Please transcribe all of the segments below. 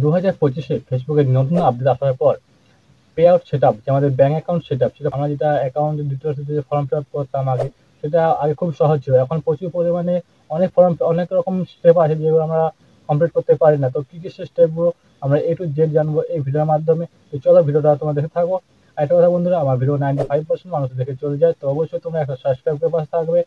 2025-এ ফেসবুকের নতুন আপডেট আসার পর পে আউট সেটআপ, যে আমাদের ব্যাংক অ্যাকাউন্ট সেটআপ, সেটা আমরা যেটা অ্যাকাউন্ট ডিটেলস দিয়ে ফর্ম ফিল আপ করতাম আগে, সেটা আগে খুব সহজ ছিল। এখন প্রচুর পরিমাণে অনেক রকম স্টেপ আছে যেগুলো আমরা কমপ্লিট করতে পারি না। তো কি কি সেই স্টেপগুলো আমরা A to Z জানবো এই ভিডিওর মাধ্যমে। তো চলো ভিডিওটা তোমরা দেখে থাকো। একটা কথা বন্ধুরা, আমার ভিডিও 95% মানুষ দেখে চলে যায়, তো অবশ্যই তোমরা একটা সাবস্ক্রাইব করে পাশে থাকবে।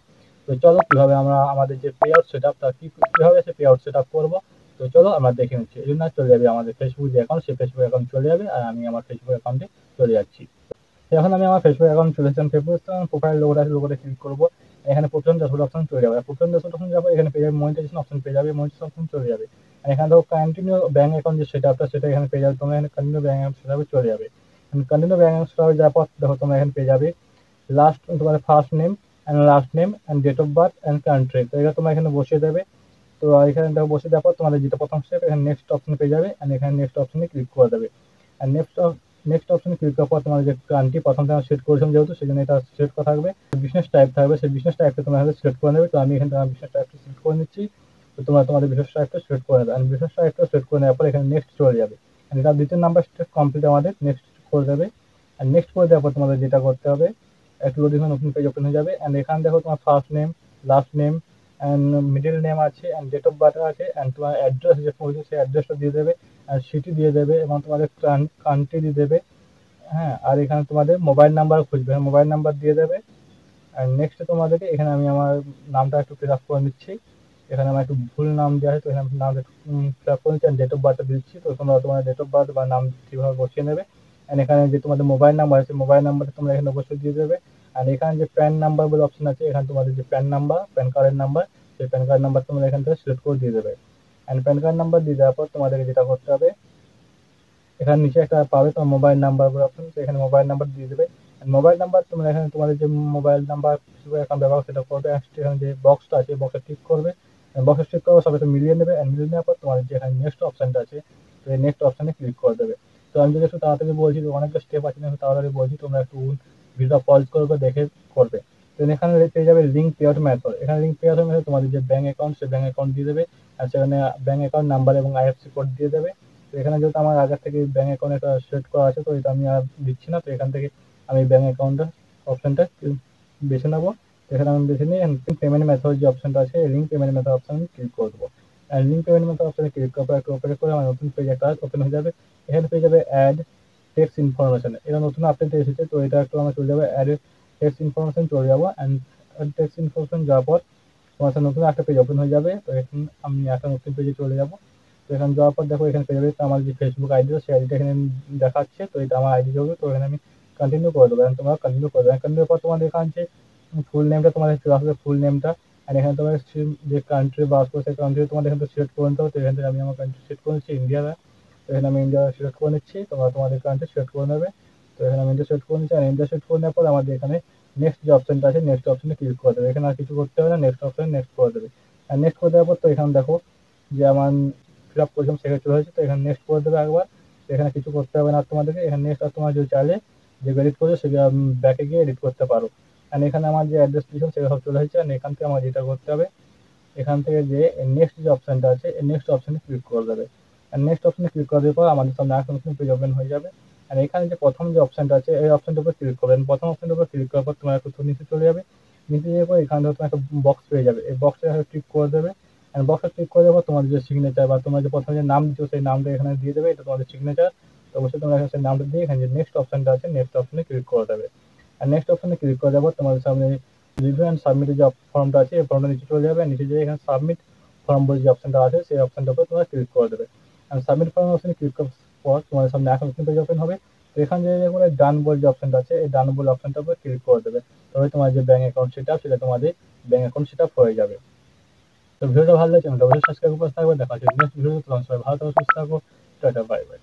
তো চলো কিভাবে আমরা আমাদের যে পে আউট সেটআপ তা কিভাবে সে পে আউট সেটআপ করবো। তো চলো আমরা দেখে নিচ্ছি। এই জন্য চলে যাবে আমাদের ফেসবুক যে অ্যাকাউন্ট, সেই ফেসবুক অ্যাকাউন্ট চলে যাবে, আর আমি আমার ফেসবুক অ্যাকাউন্টে চলে যাচ্ছি। তো এখন আমি আমার ফেসবুক অ্যাকাউন্ট চলে এসেছিলাম। ফেসবুক প্রোফাইল লোগোটা আছে, লোগোতে ক্লিক করবো। এখানে প্রথম ড্যাশবোর্ড অপশন চলে যাবে। প্রথম ড্যাশবোর্ড অপশন যাবে, এখানে পেয়ে যাবে মনিটাইজেশন অপশন, পেয়ে যাবে মনিটাইজেশন অপশন চলে যাবে। আর এখানে দেখো কন্টিনিউ ব্যাংক অ্যাকাউন্ট যে সেটআপটা, সেটা এখানে পেয়ে যাবে। তোমরা এখানে কন্টিনিউ ব্যাংক অ্যাকাউন্ট সেটআপে চলে যাবে। কন্টিনিউ ব্যাংক অ্যাকাউন্ট সেটআপে যাওয়ার পর দেখো তোমরা এখানে পেয়ে যাবে লাস্ট তোমাদের first name and last name and date of birth and country. তো এটা তোমরা এখানে বসিয়ে দেবে। তো এখানে দেখো বসিয়ে দেওয়ার পর তোমাদের যেটা প্রথম স্টেপ, এখানে নেক্সট অপশন পেয়ে যাবে, অ্যান্ড এখানে নেক্সট অপশনে ক্লিক করে দেবে। আর নেক্সট অপশনে ক্লিক করার পর তোমাদের যে কান্ট্রি প্রথম থেকে সেট করেছিলাম যেহেতু, সেই জন্য এটা সিলেক্ট করা থাকবে। বিজনেস টাইপ থাকবে, সেই বিজনেস টাইপটা তোমরা এখানে সিলেক্ট করে নেবে। তো আমি এখানে বিজনেস টাইপটা সিলেক্ট করে নিচ্ছি। তো তোমরা তোমাদের বিজনেস টাইপটা সিলেক্ট করে নেবে। আর বিজনেস টাইপটা সিলেক্ট করে নেওয়ার পর এখানে নেক্সট চলে যাবে। আর এটা দ্বিতীয় নাম্বার স্টেপ কমপ্লিট, আমাদের নেক্সট করে দেবে। আর নেক্সট করে দেওয়ার পর তোমাদের যেটা করতে হবে, একটু লোডিং নতুন পেজ ওপেন হয়ে যাবে। অ্যান্ড এখানে দেখো তোমার first name, last name and middle name আছে, অ্যান্ড ডেট অফ বার্থ আছে, অ্যান্ড তোমার অ্যাড্রেস যে পড়েছে সেই অ্যাড্রেসটা দিয়ে দেবে, আর সিটি দিয়ে দেবে, এবং তোমাদের কান্ট্রি দিয়ে দেবে। হ্যাঁ, আর এখানে তোমাদের মোবাইল নাম্বার খুঁজবে, মোবাইল নাম্বার দিয়ে দেবে। আর নেক্সট তোমাদেরকে এখানে আমি আমার নামটা একটু ফিল আপ করে নিচ্ছি। এখানে আমার একটু ভুল নাম দেওয়া আছে, তো এখানে নামটা ফিল আপ করে নিচ্ছি। ডেট অফ বার্থটা দিচ্ছি। তো তোমরা তোমার ডেট অফ বার্থ বা নাম ঠিকভাবে বসিয়ে নেবে। অ্যান্ড এখানে যে তোমাদের মোবাইল নাম্বার আছে, মোবাইল নাম্বারটা তোমরা এখানে অবশ্যই দিয়ে দেবে। আর এখানে যে প্যান নাম্বার বলে অপশন আছে, এখানে তোমাদের যে প্যান নাম্বার, প্যান কার্ডের নাম্বার, সেই প্যান কার্ড নাম্বার তোমরা এখান থেকে সিলেক্ট করে দিয়ে দেবে। অ্যান্ড প্যান কার্ড নাম্বার দিয়ে দেওয়ার পর তোমাদেরকে যেটা করতে হবে, এখানে নিচে একটা পাবে তোমার মোবাইল নাম্বার বলে অপশন, এখানে মোবাইল নাম্বার দিয়ে দেবে। মোবাইল নাম্বার তোমরা এখানে তোমাদের যে মোবাইল নাম্বার অ্যাকাউন্ট ব্যবহার সেটা করবে। এখানে যে বক্সটা আছে, বক্সে টিক করবে। বক্সে টিক করে সবাই মিলিয়ে নেবে। মিলিয়ে নেওয়ার পর তোমাদের যে এখানে নেক্সট অপশনটা আছে, তো এই নেক্সট অপশনে ক্লিক করে দেবে। তো আমি যদি একটু তাড়াতাড়ি বলছি, তো অনেকটা স্টেপ আছে, আমি তাড়াতাড়ি বলছি, তোমরা একটু ভিডিওটা পজ করবে, দেখে করবে। তো এখানে পেয়ে যাবে লিঙ্ক পে আউট মেথড। এখানে লিঙ্ক পে আউট মেথড তোমাদের যে ব্যাংক অ্যাকাউন্ট, সেই ব্যাংক অ্যাকাউন্ট দিয়ে দেবে। আর সেখানে ব্যাংক অ্যাকাউন্ট নাম্বার এবং আইএফসি কোড দিয়ে দেবে। তো এখানে যেহেতু আমার আগে থেকে ব্যাংক অ্যাকাউন্ট একটা সিলেক্ট করা আছে, তো এটা আমি আর দিচ্ছি না। তো এখান থেকে আমি ব্যাংক অ্যাকাউন্টটা অপশনটা বেছে নেবো। এখানে আমি বেছে নিই পেমেন্ট মেথড যে অপশনটা আছে, লিঙ্ক পেমেন্ট মেথড অপশন আমি ক্লিক করে দেবো। আর লিঙ্ক পেমেন্ট মেথড অপশনে ক্লিক করার পর একটু ওপেন করে আমার নতুন পেজ একটা ওপেন হয়ে যাবে। এখানে পেয়ে যাবে অ্যাড টেক্সট ইনফরমেশন। এটা নতুন আপডেট এসেছে, তো এটা একটু আমার চলে যাবে অ্যাড টেক্সট ইনফরমেশন চলে যাবো। অ্যান্ড টেক্সট ইনফরমেশন যাওয়ার পর তোমার সাথে নতুন একটা পেজ ওপেন হয়ে যাবে। তো এখন আমি একটা নতুন পেজে চলে যাবো। তো এখানে যাওয়ার পর দেখো এখানে পেয়ে যাবে আমার যে ফেসবুক আইডি, সেই আইডিটা এখানে দেখাচ্ছে। তো এটা আমার আইডি হবে। তো এখানে আমি কন্টিনিউ করে দেবো। তোমরা কন্টিনিউ করে দেবে। কন্টিনিউ পর তোমাদের এখানে যে ফুল নেমটা তোমাদের চলে আসবে, ফুল নেমটা। আর এখানে তোমার যে কান্ট্রি বাস করো, সেই কান্ট্রি তোমাদের এখানে সিলেক্ট করে নিতে হবে। তো এখান থেকে আমি আমার কান্ট্রি সিলেক্ট করে নিচ্ছি, ইন্ডিয়া। তো এখানে আমি ইন্ডিয়া সিলেক্ট করে নিচ্ছি, তোমরা তোমাদের কান্ট্রি সিলেক্ট করে নেবে। তো এখানে আমি ইন্ডিয়া সিলেক্ট করে নিচ্ছি। আর ইন্ডিয়া সিলেক্ট করে নেওয়ার পর আমাদের এখানে নেক্সট যে অপশনটা আছে, নেক্সট অপশনে ক্লিক করে দেবে। এখানে আর কিছু করতে হবে না, নেক্সট অপশনে নেক্সট করে দেবে। আর নেক্সট করে দেওয়ার পর তো এখানে দেখো যে আমার ফিল আপ করেছিলাম সেখানে চলে হয়েছে। তো এখানে নেক্সট করে দেবে একবার। তো এখানে কিছু করতে হবে না তোমাদেরকে। এখানে নেক্সট আর তোমার যদি চাইলে যে এডিট করছো, সেটা ব্যাকে গিয়ে এডিট করতে পারো। আর এখানে আমার যে অ্যাড্রেস দিয়েছিলাম সেটা সব চলে হয়েছে। আর এখান থেকে আমার যেটা করতে হবে, এখান থেকে যে নেক্সট যে অপশনটা আছে, এই নেক্সট অপশনে ক্লিক করে দেবে। আর নেক্সট অপশনে ক্লিক করে দেওয়ার পর আমাদের সামনে একটা নতুন পেজ ওপেন হয়ে যাবে। আর এখানে যে প্রথম যে অপশনটা আছে, এই অপশনটার উপর ক্লিক করবেন। প্রথম অপশনটার উপর ক্লিক করার পর তোমার একটু নিচে চলে যাবে। নিচে যাওয়ার পর এখানে তোমার একটা বক্স পেয়ে যাবে। এই বক্সে ক্লিক করে দেবে। আর বক্সে ক্লিক করে দেওয়ার পর তোমাদের যে সিগনেচার বা তোমরা যে প্রথমে যে নাম দিচ্ছ, সেই নামটা এখানে দিয়ে দেবে। এটা তোমাদের সিগনেচার। তো অবশ্যই তোমরা এখানে সেই নামটা দিয়ে এখানে যে নেক্সট অপশনটা আছে, নেক্সট অপশনে ক্লিক করে দেবে। আর নেক্সট অপশনে ক্লিক করে দেওয়ার পর তোমাদের সামনে রিভিউ অ্যান্ড সাবমিটের যে ফর্মটা আছে, এই ফর্মটা নিচে চলে যাবে। নিচে যেয়ে এখানে সাবমিট ফর্ম বলে যে অপশনটা আছে, সেই অপশনটার উপর তোমরা ক্লিক করে দেবে। আর সাবমিট ফর্ম অপশনে ক্লিক করার পর তোমাদের সামনে এখন নতুন পেজ ওপেন হবে। তো এখানে যে ডান বলে যে অপশনটা আছে, এই ডান বলে অপশনটার উপর ক্লিক করে দেবে। তবে তোমার যে ব্যাংক অ্যাকাউন্ট সেটা তোমাদের ব্যাংক অ্যাকাউন্ট সেটা হয়ে যাবে। তো ভিডিওটা ভালো লাগছে, অবশ্যই সাবস্ক্রাইব করে থাকবে। দেখা হচ্ছে নেক্সট ভিডিওতে। তোমার সবাই ভালো থাকো, সুস্থ থাকো। Tata, bye bye.